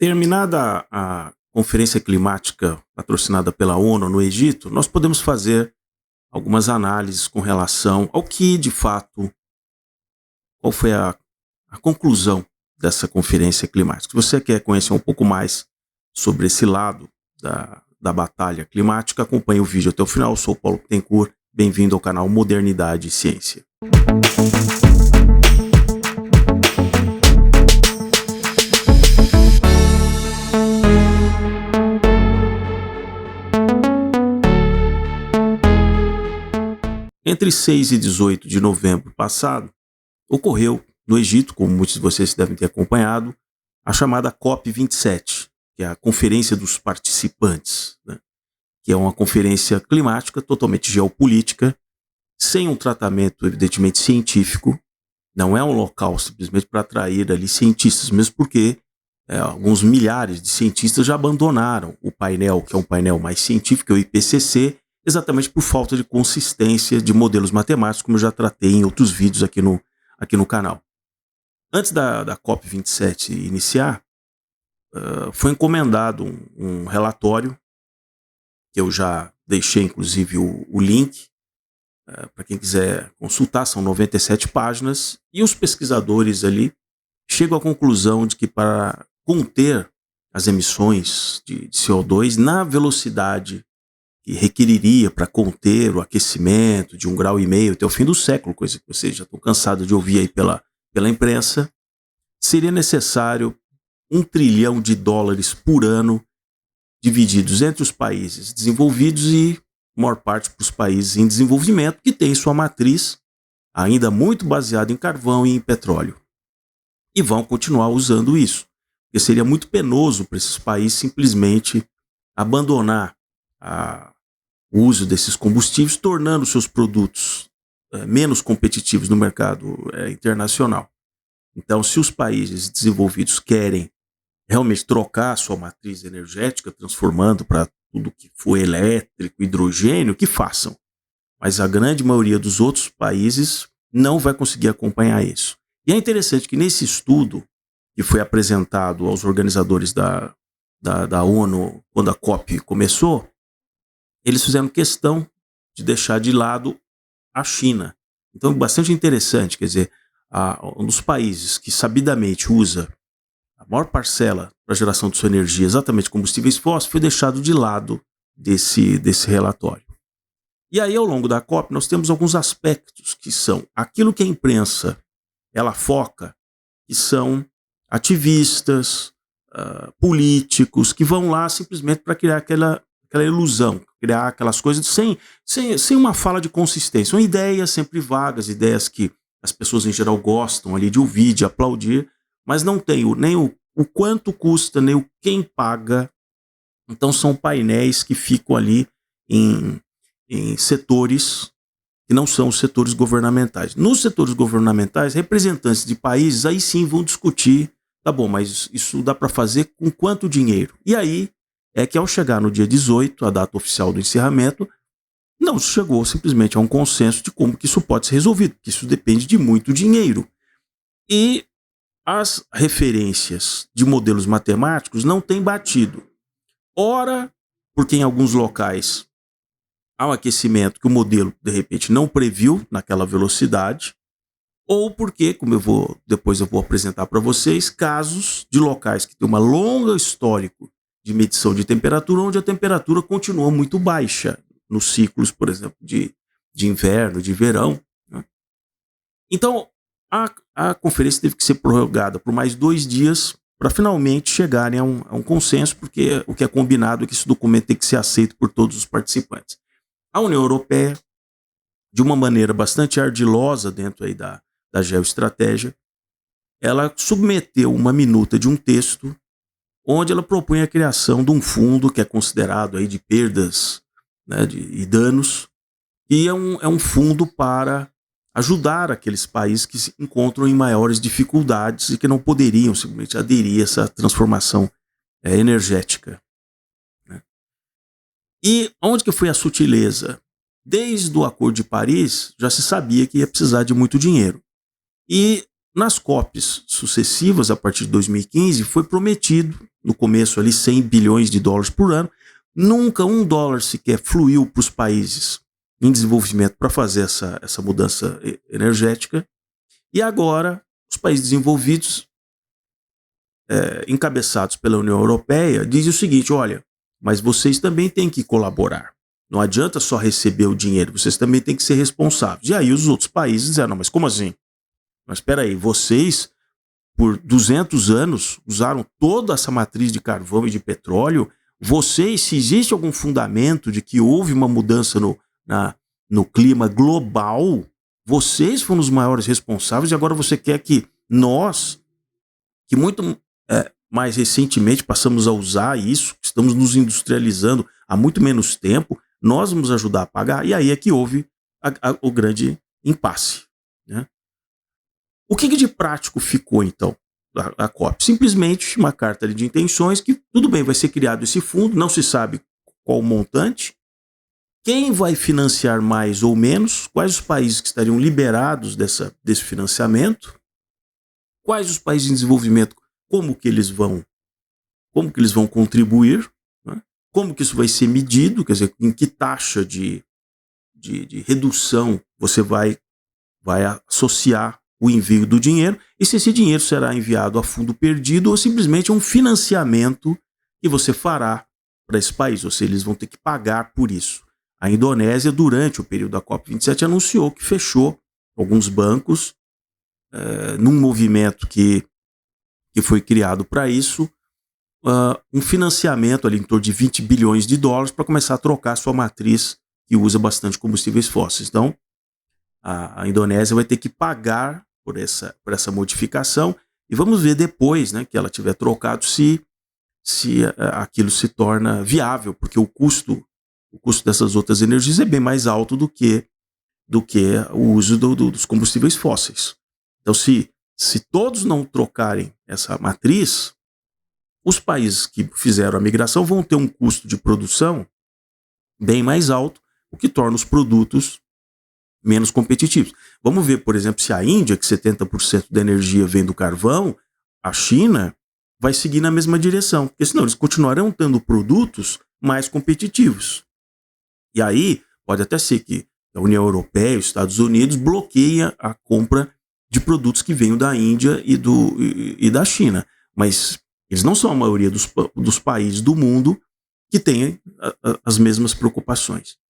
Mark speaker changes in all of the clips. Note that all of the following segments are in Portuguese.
Speaker 1: Terminada a conferência climática patrocinada pela ONU no Egito, nós podemos fazer algumas análises com relação ao que, de fato, qual foi a conclusão dessa conferência climática. Se você quer conhecer um pouco mais sobre esse lado da batalha climática, acompanhe o vídeo até o final. Eu sou o Paulo Bittencourt, bem-vindo ao canal Modernidade e Ciência. Entre 6 e 18 de novembro passado, ocorreu no Egito, como muitos de vocês devem ter acompanhado, a chamada COP27, que é a Conferência dos Participantes, né? Que é uma conferência climática totalmente geopolítica, sem um tratamento evidentemente científico. Não é um local simplesmente para atrair ali cientistas, mesmo porque alguns milhares de cientistas já abandonaram o painel, que é um painel mais científico, que é o IPCC, exatamente por falta de consistência de modelos matemáticos, como eu já tratei em outros vídeos aqui no canal. Antes da COP27 iniciar, foi encomendado um relatório, que eu já deixei inclusive o link, para quem quiser consultar, são 97 páginas, e os pesquisadores ali chegam à conclusão de que para conter as emissões de CO2 na velocidade que requeriria para conter o aquecimento de 1,5 graus até o fim do século, coisa que vocês já estão cansados de ouvir aí pela imprensa, seria necessário $1 trilhão por ano divididos entre os países desenvolvidos e, maior parte, para os países em desenvolvimento, que têm sua matriz ainda muito baseada em carvão e em petróleo. E vão continuar usando isso, porque seria muito penoso para esses países simplesmente abandonar o uso desses combustíveis, tornando seus produtos menos competitivos no mercado internacional. Então, se os países desenvolvidos querem realmente trocar a sua matriz energética, transformando para tudo que for elétrico, hidrogênio, que façam. Mas a grande maioria dos outros países não vai conseguir acompanhar isso. E é interessante que nesse estudo, que foi apresentado aos organizadores da ONU quando a COP começou, eles fizeram questão de deixar de lado a China. Então, bastante interessante, quer dizer, um dos países que sabidamente usa a maior parcela para a geração de sua energia, exatamente combustíveis fósseis, foi deixado de lado desse relatório. E aí, ao longo da COP, nós temos alguns aspectos que são aquilo que a imprensa ela foca, que são ativistas, políticos, que vão lá simplesmente para criar aquela ilusão, criar aquelas coisas sem uma fala de consistência. São ideias sempre vagas, ideias que as pessoas em geral gostam ali de ouvir, de aplaudir, mas não tem nem o quanto custa, nem o quem paga. Então são painéis que ficam ali em setores que não são os setores governamentais. Nos setores governamentais, representantes de países aí sim vão discutir, tá bom, mas isso dá para fazer com quanto dinheiro? E aí é que ao chegar no dia 18, a data oficial do encerramento, não se chegou simplesmente a um consenso de como que isso pode ser resolvido, porque isso depende de muito dinheiro. E as referências de modelos matemáticos não têm batido. Ora, porque em alguns locais há um aquecimento que o modelo, de repente, não previu naquela velocidade, ou porque, como depois eu vou apresentar para vocês, casos de locais que têm uma longa histórico de medição de temperatura, onde a temperatura continua muito baixa, nos ciclos, por exemplo, de inverno, de verão, né? Então, a conferência teve que ser prorrogada por mais 2 dias para finalmente chegarem a um consenso, porque o que é combinado é que esse documento tem que ser aceito por todos os participantes. A União Europeia, de uma maneira bastante ardilosa dentro aí da geoestratégia, ela submeteu uma minuta de um texto onde ela propõe a criação de um fundo que é considerado aí de perdas, né, e danos, e é um fundo para ajudar aqueles países que se encontram em maiores dificuldades e que não poderiam simplesmente aderir a essa transformação energética, né? E onde que foi a sutileza? Desde o Acordo de Paris já se sabia que ia precisar de muito dinheiro. E nas COPs sucessivas, a partir de 2015, foi prometido, no começo ali, 100 bilhões de dólares por ano. Nunca $1 sequer fluiu para os países em desenvolvimento para fazer essa mudança energética. E agora, os países desenvolvidos, encabeçados pela União Europeia, dizem o seguinte: olha, mas vocês também têm que colaborar. Não adianta só receber o dinheiro, vocês também têm que ser responsáveis. E aí os outros países disseram: não, mas como assim? Mas espera aí, vocês, por 200 anos, usaram toda essa matriz de carvão e de petróleo. Vocês, se existe algum fundamento de que houve uma mudança no clima global, vocês foram os maiores responsáveis e agora você quer que nós, que muito mais recentemente passamos a usar isso, estamos nos industrializando há muito menos tempo, nós vamos ajudar a pagar? E aí é que houve o grande impasse, né? O que de prático ficou, então, a COP? Simplesmente uma carta de intenções que, tudo bem, vai ser criado esse fundo, não se sabe qual o montante, quem vai financiar mais ou menos, quais os países que estariam liberados desse financiamento, quais os países em desenvolvimento, como que eles vão contribuir, né? Como que isso vai ser medido, quer dizer, em que taxa de redução você vai associar o envio do dinheiro, e se esse dinheiro será enviado a fundo perdido ou simplesmente um financiamento que você fará para esse país, ou seja, eles vão ter que pagar por isso. A Indonésia, durante o período da COP27, anunciou que fechou alguns bancos num movimento que foi criado para isso, um financiamento ali em torno de 20 bilhões de dólares para começar a trocar sua matriz, que usa bastante combustíveis fósseis. Então, a Indonésia vai ter que pagar por essa modificação, e vamos ver depois, né, que ela tiver trocado, se aquilo se torna viável, porque o custo dessas outras energias é bem mais alto do que o uso dos combustíveis fósseis. Então, se todos não trocarem essa matriz, os países que fizeram a migração vão ter um custo de produção bem mais alto, o que torna os produtos menos competitivos. Vamos ver, por exemplo, se a Índia, que 70% da energia vem do carvão, a China vai seguir na mesma direção, porque senão eles continuarão tendo produtos mais competitivos. E aí pode até ser que a União Europeia e os Estados Unidos bloqueiem a compra de produtos que venham da Índia e da China, mas eles não são a maioria dos países do mundo que têm as mesmas preocupações.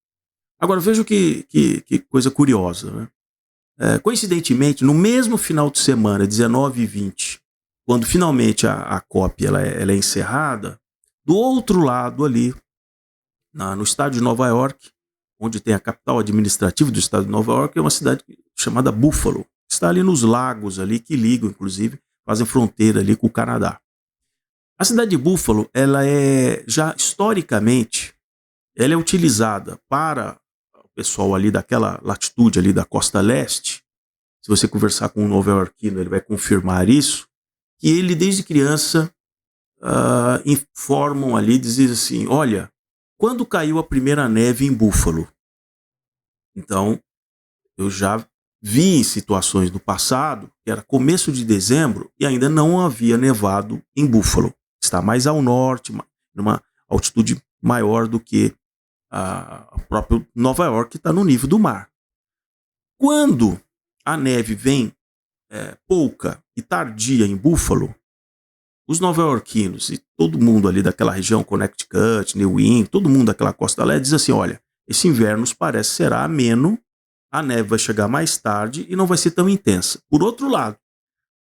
Speaker 1: Agora, veja que coisa curiosa, né? Coincidentemente, no mesmo final de semana, 19 e 20, quando finalmente a COP ela é encerrada, do outro lado ali, no estado de Nova York, onde tem a capital administrativa do estado de Nova York, é uma cidade chamada Buffalo, que está ali nos lagos ali, que ligam, inclusive, fazem fronteira ali com o Canadá. A cidade de Buffalo, ela já historicamente, ela é utilizada para o pessoal ali daquela latitude ali da costa leste. Se você conversar com um nova-iorquino, ele vai confirmar isso, que ele desde criança informam ali, dizem assim: olha, quando caiu a primeira neve em Buffalo? Então, eu já vi em situações do passado, que era começo de dezembro, e ainda não havia nevado em Buffalo. Está mais ao norte, numa altitude maior do que a própria Nova York, que está no nível do mar. Quando a neve vem pouca e tardia em Buffalo, os nova-iorquinos e todo mundo ali daquela região, Connecticut, New England, todo mundo daquela costa leste, diz assim: olha, esse inverno parece será ameno, a neve vai chegar mais tarde e não vai ser tão intensa. Por outro lado,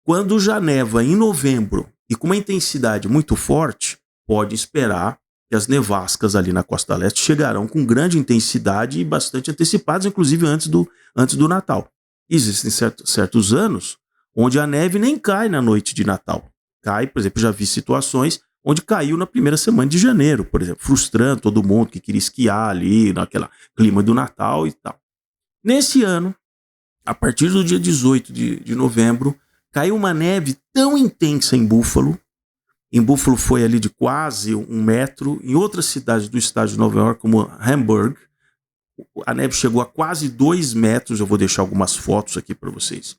Speaker 1: quando já neva em novembro e com uma intensidade muito forte, pode esperar que as nevascas ali na costa leste chegarão com grande intensidade e bastante antecipadas, inclusive antes do Natal. Existem certos anos onde a neve nem cai na noite de Natal. Cai, por exemplo, já vi situações onde caiu na primeira semana de janeiro, por exemplo, frustrando todo mundo que queria esquiar ali, naquele clima do Natal e tal. Nesse ano, a partir do dia 18 de novembro, caiu uma neve tão intensa em Buffalo. Em Buffalo foi ali de quase 1 metro. Em outras cidades do estado de Nova York, como Hamburg, a neve chegou a quase 2 metros. Eu vou deixar algumas fotos aqui para vocês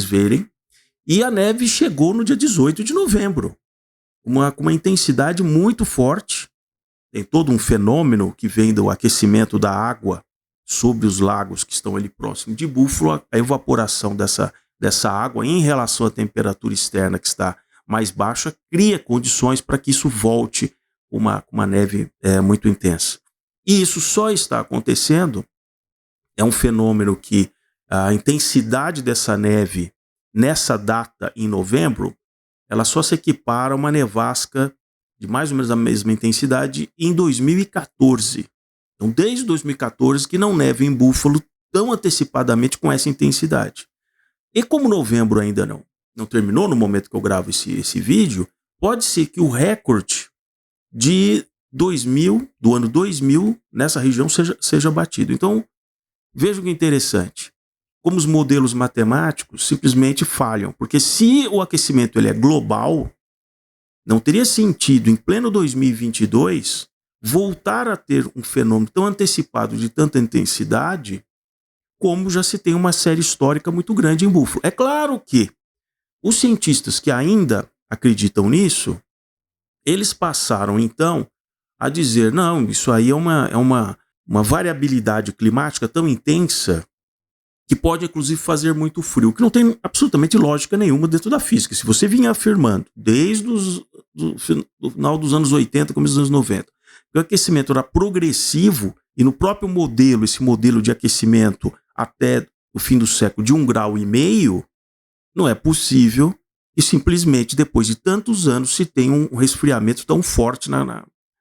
Speaker 1: verem. E a neve chegou no dia 18 de novembro, com uma intensidade muito forte. Tem todo um fenômeno que vem do aquecimento da água sobre os lagos que estão ali próximo de Buffalo. A evaporação dessa água em relação à temperatura externa, que está mais baixa, cria condições para que isso volte uma neve muito intensa. E isso só está acontecendo, é um fenômeno que a intensidade dessa neve nessa data em novembro, ela só se equipara a uma nevasca de mais ou menos a mesma intensidade em 2014. Então, desde 2014 que não neva em Buffalo tão antecipadamente com essa intensidade. E como novembro ainda não terminou no momento que eu gravo esse vídeo, pode ser que o recorde do ano 2000 nessa região seja batido. Então, veja que interessante. Como os modelos matemáticos simplesmente falham. Porque se o aquecimento ele é global, não teria sentido, em pleno 2022, voltar a ter um fenômeno tão antecipado de tanta intensidade, como já se tem uma série histórica muito grande em Buffalo. É claro que os cientistas que ainda acreditam nisso, eles passaram então a dizer, não, isso aí é uma variabilidade climática tão intensa que pode inclusive fazer muito frio, que não tem absolutamente lógica nenhuma dentro da física. Se você vinha afirmando desde o final dos anos 80, começo dos anos 90, que o aquecimento era progressivo, e no próprio modelo, esse modelo de aquecimento até o fim do século de 1,5 graus, não é possível que simplesmente depois de tantos anos se tenha um resfriamento tão forte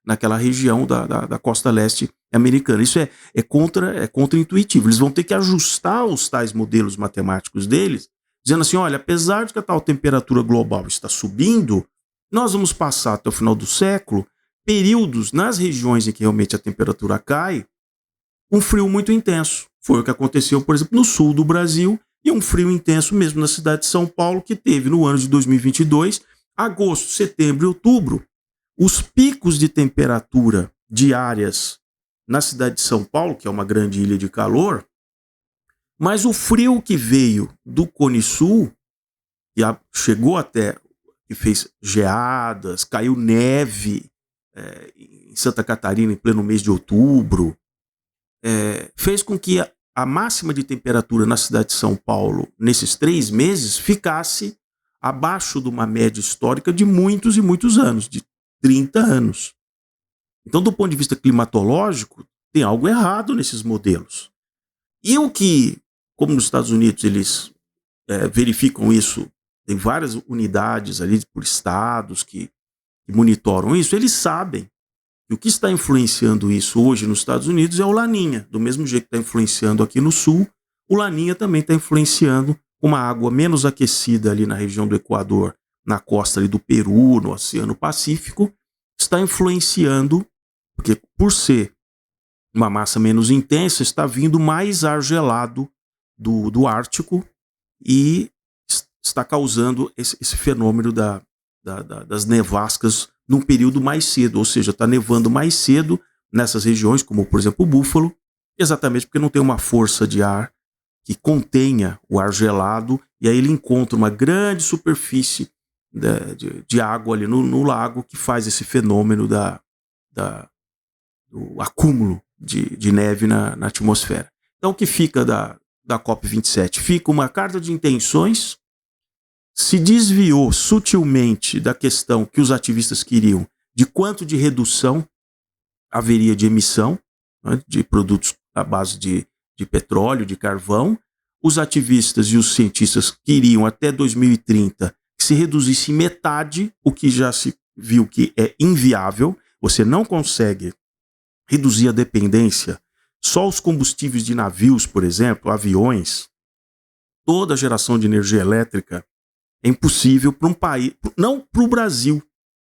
Speaker 1: naquela região da costa leste americana. Isso é contra-intuitivo. Eles vão ter que ajustar os tais modelos matemáticos deles, dizendo assim, olha, apesar de que a tal temperatura global está subindo, nós vamos passar até o final do século períodos nas regiões em que realmente a temperatura cai, um frio muito intenso. Foi o que aconteceu, por exemplo, no sul do Brasil, e um frio intenso mesmo na cidade de São Paulo, que teve no ano de 2022, agosto, setembro e outubro, os picos de temperatura diárias na cidade de São Paulo, que é uma grande ilha de calor, mas o frio que veio do Cone Sul, que chegou até, que fez geadas, caiu neve em Santa Catarina em pleno mês de outubro, fez com que a máxima de temperatura na cidade de São Paulo, nesses 3 meses, ficasse abaixo de uma média histórica de muitos e muitos anos, de 30 anos. Então, do ponto de vista climatológico, tem algo errado nesses modelos. E o que, como nos Estados Unidos eles verificam isso, tem várias unidades ali por estados que monitoram isso, eles sabem que o que está influenciando isso hoje nos Estados Unidos é o Laninha. Do mesmo jeito que está influenciando aqui no sul, o Laninha também está influenciando uma água menos aquecida ali na região do Equador, na costa ali do Peru, no Oceano Pacífico, está influenciando, porque por ser uma massa menos intensa, está vindo mais ar gelado do Ártico e está causando esse fenômeno das nevascas num período mais cedo, ou seja, está nevando mais cedo nessas regiões, como por exemplo o Buffalo, exatamente porque não tem uma força de ar que contenha o ar gelado, e aí ele encontra uma grande superfície de água ali no lago que faz esse fenômeno do acúmulo de neve na atmosfera. Então o que fica da COP27? Fica uma carta de intenções, se desviou sutilmente da questão que os ativistas queriam de quanto de redução haveria de emissão, né, de produtos à base de petróleo, de carvão. Os ativistas e os cientistas queriam até 2030 que se reduzisse metade, o que já se viu que é inviável. Você não consegue reduzir a dependência. Só os combustíveis de navios, por exemplo, aviões, toda a geração de energia elétrica é impossível para um país, não para o Brasil,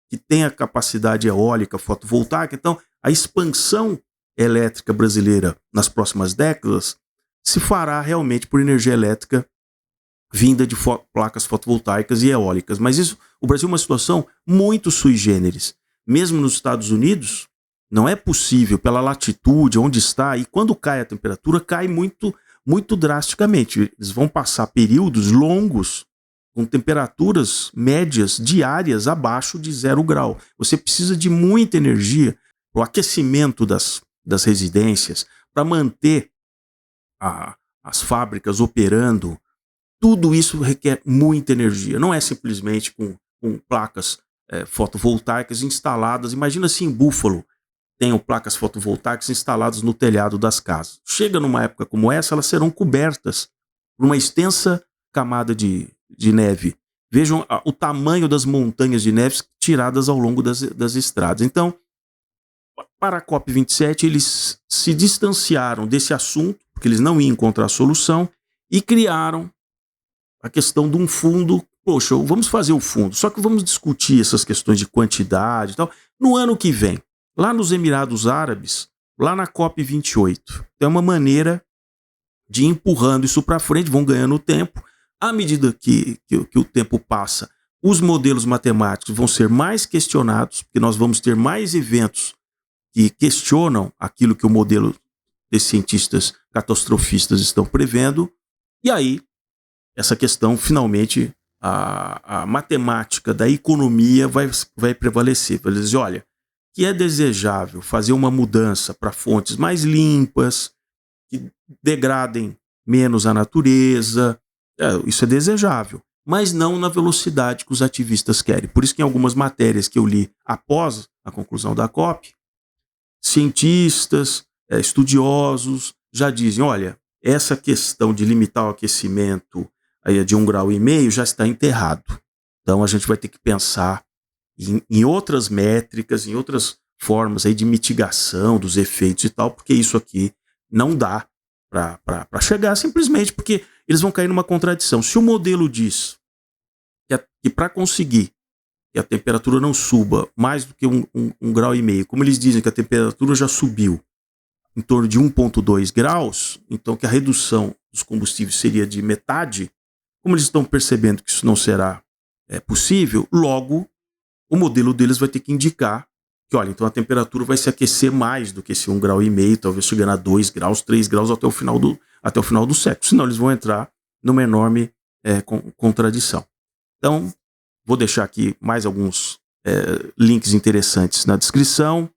Speaker 1: que tem a capacidade eólica, fotovoltaica. Então, a expansão elétrica brasileira nas próximas décadas se fará realmente por energia elétrica vinda de placas fotovoltaicas e eólicas. Mas isso, o Brasil é uma situação muito sui generis. Mesmo nos Estados Unidos, não é possível, pela latitude onde está, e quando cai a temperatura, cai muito, muito drasticamente. Eles vão passar períodos longos com temperaturas médias diárias abaixo de 0 grau. Você precisa de muita energia para o aquecimento das residências, para manter as fábricas operando. Tudo isso requer muita energia. Não é simplesmente com placas fotovoltaicas instaladas. Imagina se em Buffalo tenham placas fotovoltaicas instaladas no telhado das casas. Chega numa época como essa, elas serão cobertas por uma extensa camada de neve. Vejam o tamanho das montanhas de neve tiradas ao longo das estradas. Então, para a COP27, eles se distanciaram desse assunto, porque eles não iam encontrar solução, e criaram a questão de um fundo. Poxa, vamos fazer o fundo, só que vamos discutir essas questões de quantidade e tal no ano que vem, lá nos Emirados Árabes, lá na COP28. É uma maneira de ir empurrando isso para frente, vão ganhando tempo. À medida que o tempo passa, os modelos matemáticos vão ser mais questionados, porque nós vamos ter mais eventos que questionam aquilo que o modelo desses cientistas catastrofistas estão prevendo, e aí essa questão, finalmente, a matemática da economia vai prevalecer. Vai dizer, olha, que é desejável fazer uma mudança para fontes mais limpas, que degradem menos a natureza, isso é desejável, mas não na velocidade que os ativistas querem. Por isso que em algumas matérias que eu li após a conclusão da COP, cientistas, estudiosos já dizem, olha, essa questão de limitar o aquecimento aí de 1,5 grau já está enterrado. Então a gente vai ter que pensar em outras métricas, em outras formas aí de mitigação dos efeitos e tal, porque isso aqui não dá para chegar, simplesmente porque eles vão cair numa contradição. Se o modelo diz que para conseguir que a temperatura não suba mais do que 1,5 grau, como eles dizem que a temperatura já subiu em torno de 1,2 graus, então que a redução dos combustíveis seria de metade, como eles estão percebendo que isso não será possível, logo o modelo deles vai ter que indicar que, olha, então a temperatura vai se aquecer mais do que esse 1,5 grau, talvez chegando a 2 graus, 3 graus até o final do século. Senão eles vão entrar numa enorme contradição. Então, vou deixar aqui mais alguns links interessantes na descrição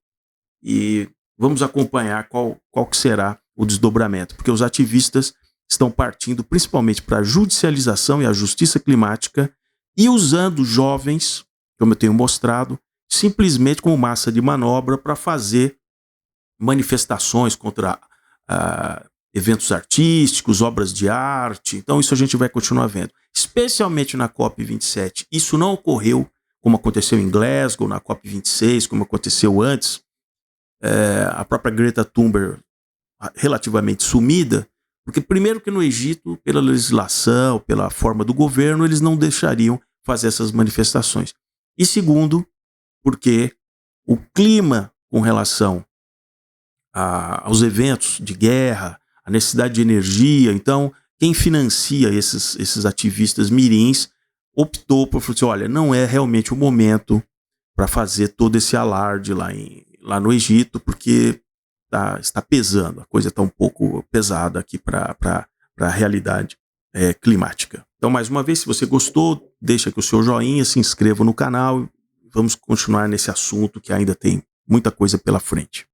Speaker 1: e vamos acompanhar qual que será o desdobramento, porque os ativistas estão partindo principalmente para a judicialização e a justiça climática e usando jovens, como eu tenho mostrado, simplesmente como massa de manobra para fazer manifestações contra eventos artísticos, obras de arte. Então isso a gente vai continuar vendo, especialmente na COP27. Isso não ocorreu como aconteceu em Glasgow, na COP26, como aconteceu antes. A própria Greta Thunberg relativamente sumida, porque primeiro que no Egito, pela legislação, pela forma do governo, eles não deixariam fazer essas manifestações. E segundo, porque o clima com relação aos eventos de guerra, a necessidade de energia, então quem financia esses ativistas mirins optou por falar assim, olha, não é realmente o momento para fazer todo esse alarde lá no Egito, porque está pesando, a coisa está um pouco pesada aqui para a realidade climática. Então, mais uma vez, se você gostou, deixa aqui o seu joinha, se inscreva no canal, vamos continuar nesse assunto que ainda tem muita coisa pela frente.